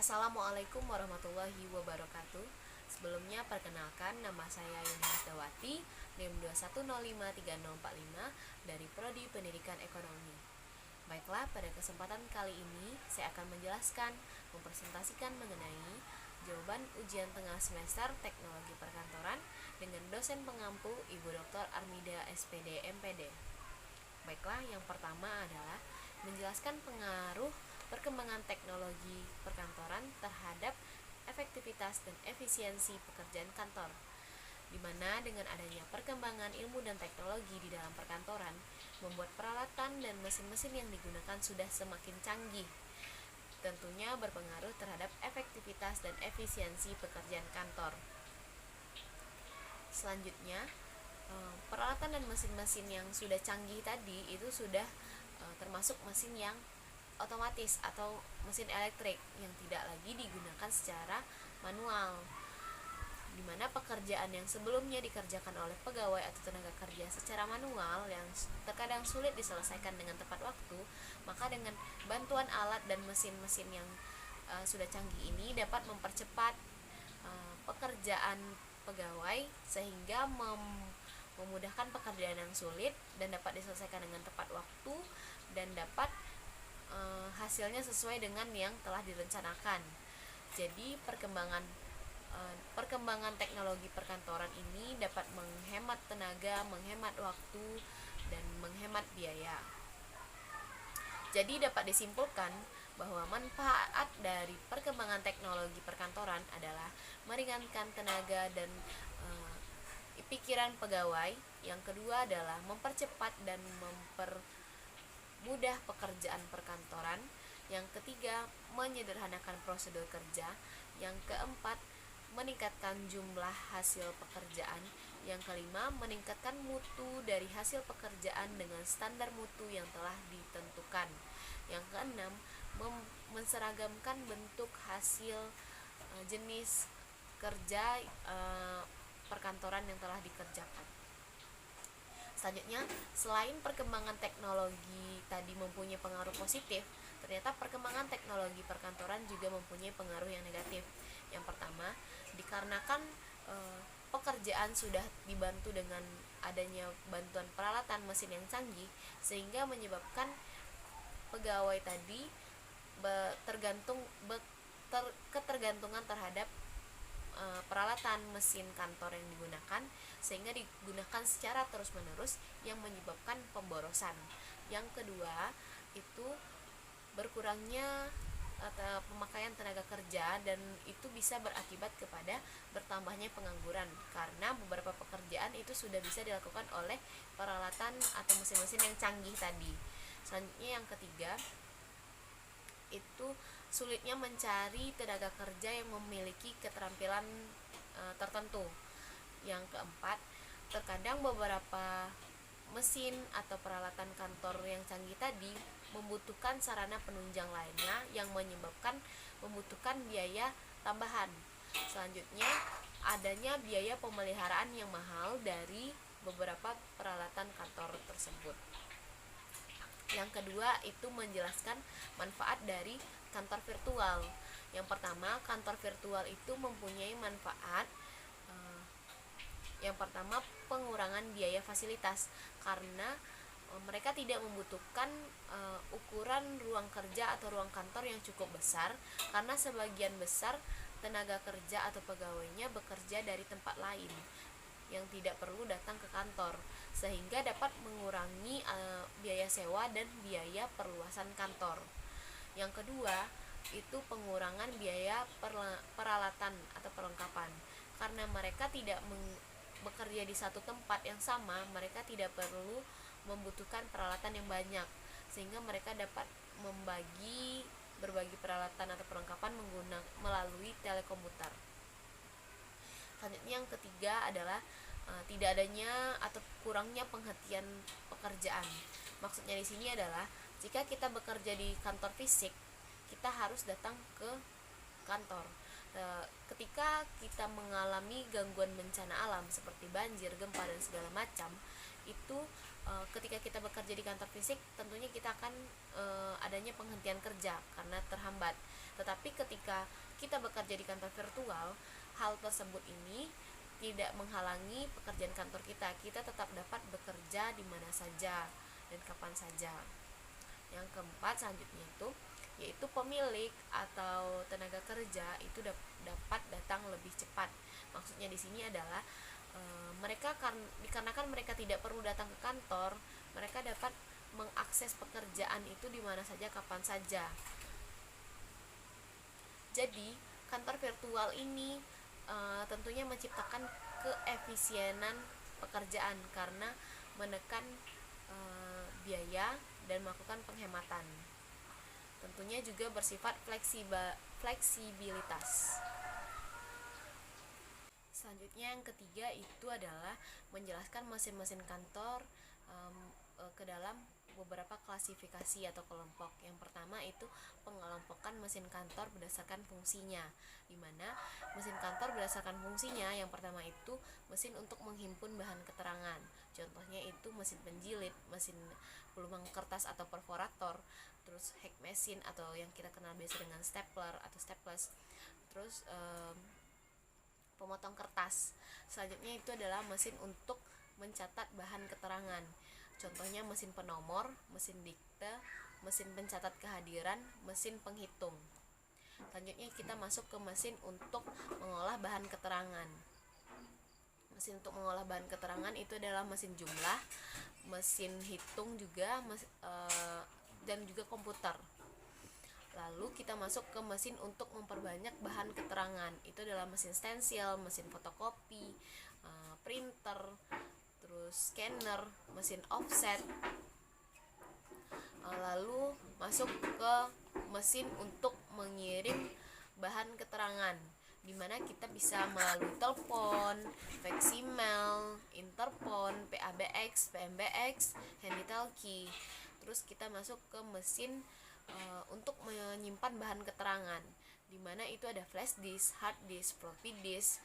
Assalamualaikum warahmatullahi wabarakatuh. Sebelumnya perkenalkan, nama saya Yuni Hasdawati, NIM 2105345 dari Prodi Pendidikan Ekonomi. Baiklah, pada kesempatan kali ini saya akan menjelaskan, mempresentasikan mengenai jawaban ujian tengah semester Teknologi Perkantoran dengan dosen pengampu Ibu Dr. Armida SPD MPD. Baiklah, yang pertama adalah menjelaskan pengaruh perkembangan teknologi perkantoran terhadap efektivitas dan efisiensi pekerjaan kantor, di mana dengan adanya perkembangan ilmu dan teknologi di dalam perkantoran membuat peralatan dan mesin-mesin yang digunakan sudah semakin canggih, tentunya berpengaruh terhadap efektivitas dan efisiensi pekerjaan kantor. Selanjutnya, peralatan dan mesin-mesin yang sudah canggih tadi itu sudah termasuk mesin yang otomatis atau mesin elektrik yang tidak lagi digunakan secara manual, di mana pekerjaan yang sebelumnya dikerjakan oleh pegawai atau tenaga kerja secara manual yang terkadang sulit diselesaikan dengan tepat waktu, maka dengan bantuan alat dan mesin-mesin yang sudah canggih ini dapat mempercepat pekerjaan pegawai sehingga memudahkan pekerjaan yang sulit dan dapat diselesaikan dengan tepat waktu dan dapat hasilnya sesuai dengan yang telah direncanakan. Jadi perkembangan teknologi perkantoran ini dapat menghemat tenaga, menghemat waktu, dan menghemat biaya. Jadi dapat disimpulkan bahwa manfaat dari perkembangan teknologi perkantoran adalah meringankan tenaga dan pikiran pegawai. Yang kedua adalah mempercepat dan mudah pekerjaan perkantoran. Yang ketiga, menyederhanakan prosedur kerja. Yang keempat, meningkatkan jumlah hasil pekerjaan. Yang kelima, meningkatkan mutu dari hasil pekerjaan dengan standar mutu yang telah ditentukan. Yang keenam, menseragamkan bentuk hasil jenis kerja perkantoran yang telah dikerjakan. Selanjutnya, selain perkembangan teknologi tadi mempunyai pengaruh positif, ternyata perkembangan teknologi perkantoran juga mempunyai pengaruh yang negatif. Yang pertama, dikarenakan pekerjaan sudah dibantu dengan adanya bantuan peralatan mesin yang canggih, sehingga menyebabkan pegawai tadi ketergantungan terhadap peralatan mesin kantor yang digunakan, sehingga digunakan secara terus-menerus yang menyebabkan pemborosan. Yang kedua, itu berkurangnya atau pemakaian tenaga kerja, dan itu bisa berakibat kepada bertambahnya pengangguran karena beberapa pekerjaan itu sudah bisa dilakukan oleh peralatan atau mesin-mesin yang canggih tadi. Selanjutnya, yang ketiga, itu sulitnya mencari tenaga kerja yang memiliki keterampilan tertentu. Yang keempat, terkadang beberapa mesin atau peralatan kantor yang canggih tadi membutuhkan sarana penunjang lainnya yang menyebabkan membutuhkan biaya tambahan. Selanjutnya, adanya biaya pemeliharaan yang mahal dari beberapa peralatan kantor tersebut. Yang kedua, itu menjelaskan manfaat dari kantor virtual. Yang pertama, kantor virtual itu mempunyai manfaat. Yang pertama, pengurangan biaya fasilitas, karena mereka tidak membutuhkan ukuran ruang kerja atau ruang kantor yang cukup besar, karena sebagian besar tenaga kerja atau pegawainya bekerja dari tempat lain yang tidak perlu datang ke kantor, sehingga dapat mengurangi biaya sewa dan biaya perluasan kantor. Yang kedua, itu pengurangan biaya peralatan atau perlengkapan, karena mereka tidak bekerja di satu tempat yang sama, mereka tidak perlu membutuhkan peralatan yang banyak, sehingga mereka dapat berbagi peralatan atau perlengkapan melalui telekomputer. Selanjutnya, yang ketiga adalah tidak adanya atau kurangnya penghentian pekerjaan. Maksudnya di sini adalah jika kita bekerja di kantor fisik, kita harus datang ke kantor. Ketika kita mengalami gangguan bencana alam seperti banjir, gempa, dan segala macam, itu ketika kita bekerja di kantor fisik, tentunya kita akan adanya penghentian kerja karena terhambat. Tetapi ketika kita bekerja di kantor virtual, hal tersebut ini tidak menghalangi pekerjaan kantor kita. Kita tetap dapat bekerja di mana saja dan kapan saja. Yang keempat selanjutnya yaitu pemilik atau tenaga kerja itu dapat datang lebih cepat. Maksudnya di sini adalah mereka dikarenakan mereka tidak perlu datang ke kantor, mereka dapat mengakses pekerjaan itu di mana saja kapan saja. Jadi kantor virtual ini tentunya menciptakan keefisienan pekerjaan karena menekan biaya dan melakukan penghematan. Tentunya juga bersifat fleksibilitas. Selanjutnya yang ketiga itu adalah menjelaskan mesin-mesin kantor ke dalam beberapa klasifikasi atau kelompok. Yang pertama itu pengelompokan mesin kantor berdasarkan fungsinya, di mana mesin kantor berdasarkan fungsinya yang pertama itu mesin untuk menghimpun bahan keterangan. Contohnya itu mesin penjilid, mesin pelumang kertas atau perforator, terus hack mesin atau yang kita kenal biasa dengan stapler atau staples, terus pemotong kertas. Selanjutnya itu adalah mesin untuk mencatat bahan keterangan. Contohnya mesin penomor, mesin dikte, mesin pencatat kehadiran, mesin penghitung. Selanjutnya kita masuk ke mesin untuk mengolah bahan keterangan. Mesin untuk mengolah bahan keterangan itu adalah mesin jumlah, mesin hitung juga, dan juga komputer. Lalu kita masuk ke mesin untuk memperbanyak bahan keterangan. Itu adalah mesin stensil, mesin fotokopi, printer, terus scanner, mesin offset. Lalu masuk ke mesin untuk mengirim bahan keterangan, di mana kita bisa melalui telepon, fax email, interphone, PABX, PMBX, handytalkie. Terus kita masuk ke mesin untuk menyimpan bahan keterangan, di mana itu ada flash disk, hard disk, floppy disk,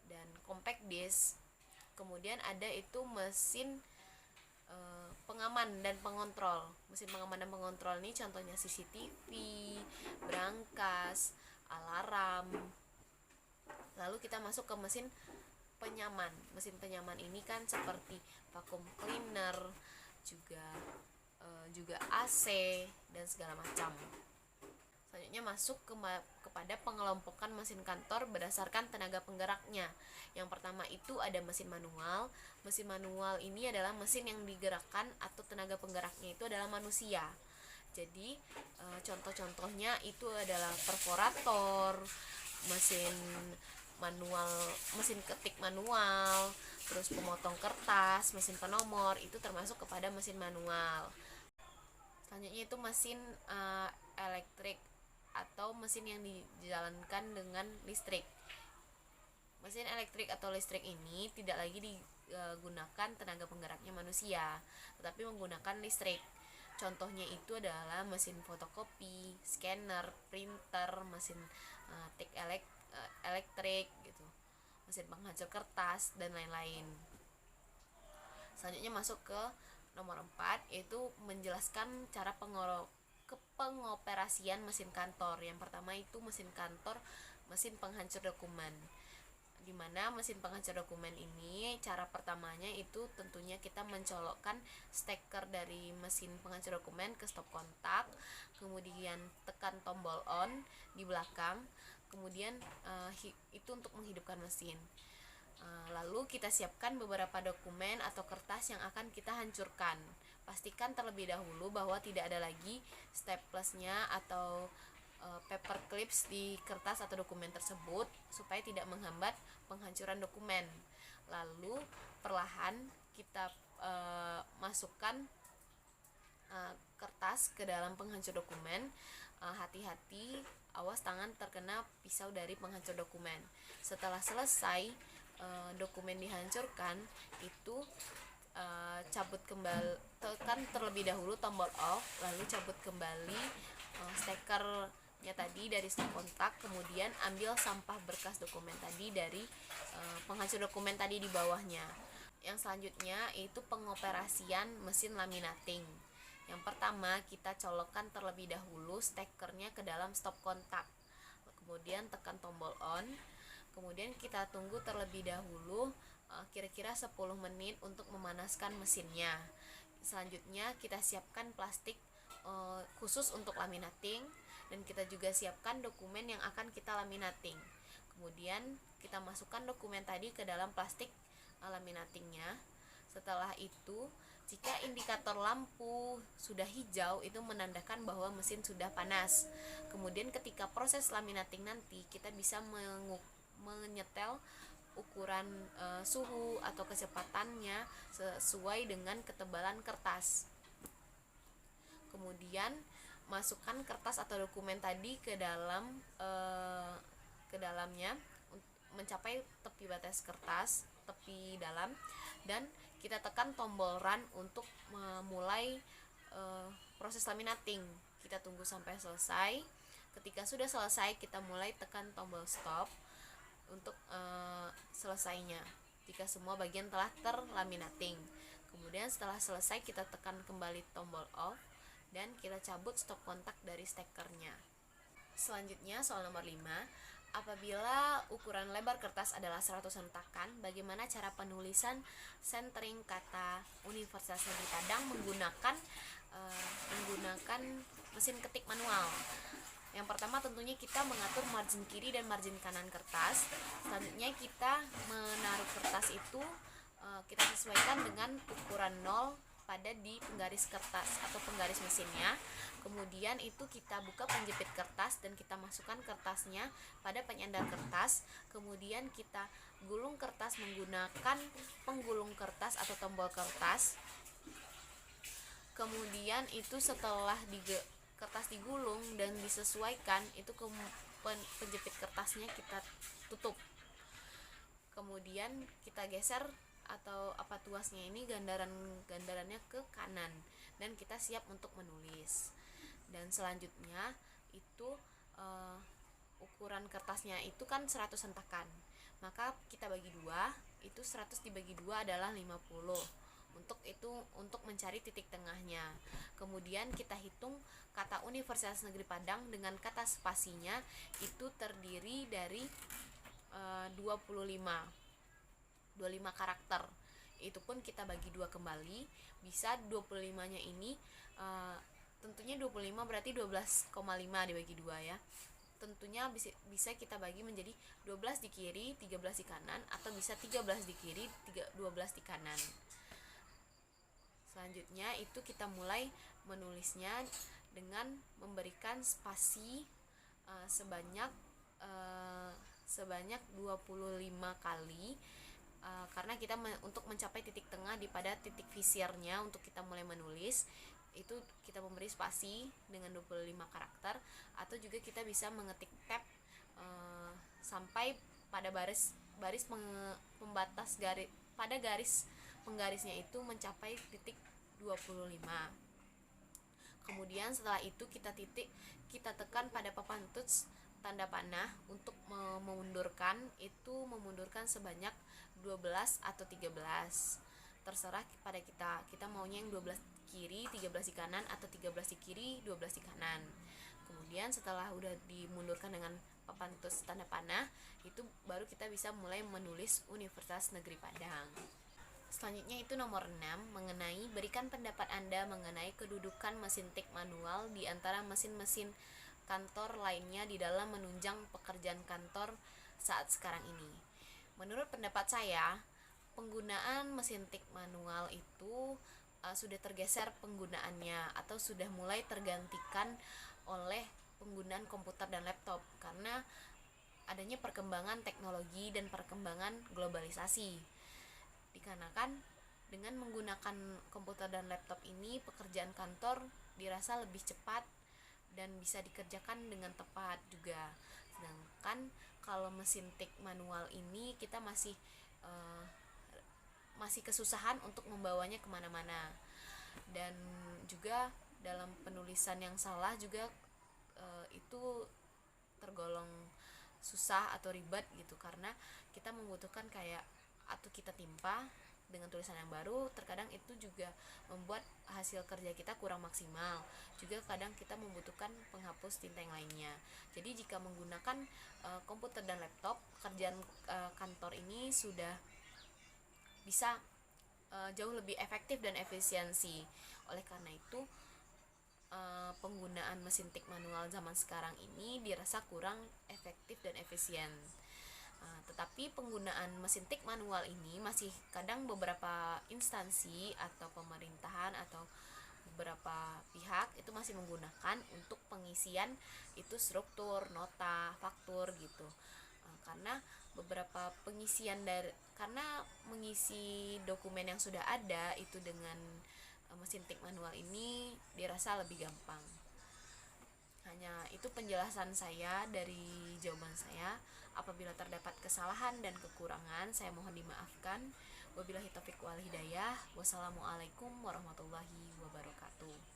dan compact disk. Kemudian ada itu mesin pengaman dan pengontrol. Mesin pengaman dan pengontrol ini contohnya CCTV, brankas, alarm. Lalu kita masuk ke mesin penyaman. Mesin penyaman ini kan seperti vacuum cleaner, juga AC dan segala macam. Selanjutnya masuk kepada pengelompokan mesin kantor berdasarkan tenaga penggeraknya. Yang pertama itu ada mesin manual. Mesin manual ini adalah mesin yang digerakkan atau tenaga penggeraknya itu adalah manusia. Jadi contoh-contohnya itu adalah perforator, mesin manual, mesin ketik manual, terus pemotong kertas, mesin penomor, itu termasuk kepada mesin manual. Selanjutnya itu mesin elektrik atau mesin yang dijalankan dengan listrik. Mesin elektrik atau listrik ini tidak lagi digunakan tenaga penggeraknya manusia, tetapi menggunakan listrik. Contohnya itu adalah mesin fotokopi, scanner, printer, mesin tik elektrik gitu, mesin penghancur kertas dan lain-lain. Selanjutnya masuk ke nomor 4, yaitu menjelaskan cara pengoperasian mesin kantor. Yang pertama itu mesin kantor, mesin penghancur dokumen. Di mana mesin penghancur dokumen ini cara pertamanya itu tentunya kita mencolokkan steker dari mesin penghancur dokumen ke stop kontak, kemudian tekan tombol on di belakang, kemudian itu untuk menghidupkan mesin. Lalu kita siapkan beberapa dokumen atau kertas yang akan kita hancurkan. Pastikan terlebih dahulu bahwa tidak ada lagi staplesnya atau paper clips di kertas atau dokumen tersebut supaya tidak menghambat penghancuran dokumen. Lalu perlahan kita masukkan kertas ke dalam penghancur dokumen. Hati-hati, awas tangan terkena pisau dari penghancur dokumen. Setelah selesai dokumen dihancurkan, itu cabut kembali, tekan terlebih dahulu tombol off, lalu cabut kembali stekernya tadi dari stop kontak, kemudian ambil sampah berkas dokumen tadi dari penghancur dokumen tadi di bawahnya. Yang selanjutnya itu pengoperasian mesin laminating. Yang pertama, kita colokkan terlebih dahulu stekernya ke dalam stop kontak, kemudian tekan tombol on, kemudian kita tunggu terlebih dahulu kira-kira 10 menit untuk memanaskan mesinnya. Selanjutnya kita siapkan plastik khusus untuk laminating, dan kita juga siapkan dokumen yang akan kita laminating. Kemudian kita masukkan dokumen tadi ke dalam plastik laminatingnya. Setelah itu, jika indikator lampu sudah hijau, itu menandakan bahwa mesin sudah panas. Kemudian ketika proses laminating nanti, kita bisa menyetel ukuran suhu atau kecepatannya sesuai dengan ketebalan kertas. Kemudian masukkan kertas atau dokumen tadi ke dalamnya mencapai tepi batas kertas, tepi dalam, dan kita tekan tombol run untuk memulai proses laminating. Kita tunggu sampai selesai. Ketika sudah selesai, kita mulai tekan tombol stop untuk selesainya jika semua bagian telah terlaminating. Kemudian setelah selesai, kita tekan kembali tombol off dan kita cabut stop kontak dari stekernya. Selanjutnya soal nomor 5, apabila ukuran lebar kertas adalah 100 hentakan, bagaimana cara penulisan centering kata Universitas Negeri Padang menggunakan mesin ketik manual? Yang pertama tentunya kita mengatur margin kiri dan margin kanan kertas. Selanjutnya kita menaruh kertas itu kita sesuaikan dengan ukuran 0 pada di penggaris kertas atau penggaris mesinnya. Kemudian itu kita buka penjepit kertas dan kita masukkan kertasnya pada penyandang kertas. Kemudian kita gulung kertas menggunakan penggulung kertas atau tombol kertas. Kemudian itu setelah kertas digulung dan disesuaikan, itu penjepit kertasnya kita tutup. Kemudian kita geser atau tuasnya ini gandarannya ke kanan dan kita siap untuk menulis. Dan selanjutnya itu ukuran kertasnya itu kan 100 hentakan, maka kita bagi 2, itu 100 dibagi 2 adalah 50. Untuk mencari titik tengahnya. Kemudian kita hitung kata Universitas Negeri Padang dengan kata spasinya itu terdiri dari 25 karakter. Itu pun kita bagi 2 kembali, bisa 25-nya ini tentunya 25 berarti 12,5 dibagi 2 ya. Tentunya bisa kita bagi menjadi 12 di kiri, 13 di kanan, atau bisa 13 di kiri, 12 di kanan. Selanjutnya itu kita mulai menulisnya dengan memberikan spasi sebanyak 25 kali, karena kita untuk mencapai titik tengah di pada titik visirnya. Untuk kita mulai menulis itu kita memberi spasi dengan 25 karakter, atau juga kita bisa mengetik tab sampai pada baris pembatas garis, pada garis penggarisnya itu mencapai titik 25. Kemudian setelah itu kita tekan pada papan touch tanda panah untuk memundurkan, itu memundurkan sebanyak 12 atau 13. Terserah pada kita maunya yang 12 di kiri, 13 di kanan, atau 13 di kiri, 12 di kanan. Kemudian setelah udah dimundurkan dengan papan touch tanda panah, itu baru kita bisa mulai menulis Universitas Negeri Padang. Selanjutnya itu nomor 6, mengenai berikan pendapat Anda mengenai kedudukan mesin tik manual di antara mesin-mesin kantor lainnya di dalam menunjang pekerjaan kantor saat sekarang ini. Menurut pendapat saya, penggunaan mesin tik manual itu sudah tergeser penggunaannya, atau sudah mulai tergantikan oleh penggunaan komputer dan laptop karena adanya perkembangan teknologi dan perkembangan globalisasi. Dikarenakan dengan menggunakan komputer dan laptop ini, pekerjaan kantor dirasa lebih cepat dan bisa dikerjakan dengan tepat juga. Sedangkan kalau mesin tik manual ini kita masih kesusahan untuk membawanya kemana-mana, dan juga dalam penulisan yang salah juga itu tergolong susah atau ribet gitu, karena kita membutuhkan kayak atau kita timpa dengan tulisan yang baru, terkadang itu juga membuat hasil kerja kita kurang maksimal. Juga kadang kita membutuhkan penghapus tinta yang lainnya. Jadi jika menggunakan komputer dan laptop, kerjaan kantor ini sudah bisa jauh lebih efektif dan efisiensi. Oleh karena itu, penggunaan mesin tik manual zaman sekarang ini dirasa kurang efektif dan efisien. Tetapi penggunaan mesin tik manual ini masih kadang beberapa instansi atau pemerintahan atau beberapa pihak itu masih menggunakan untuk pengisian itu struktur, nota, faktur gitu. Karena beberapa pengisian karena mengisi dokumen yang sudah ada itu dengan mesin tik manual ini dirasa lebih gampang. Hanya itu penjelasan saya dari jawaban saya. Apabila terdapat kesalahan dan kekurangan, saya mohon dimaafkan. Wabillahi taufiq wal hidayah. Wassalamualaikum warahmatullahi wabarakatuh.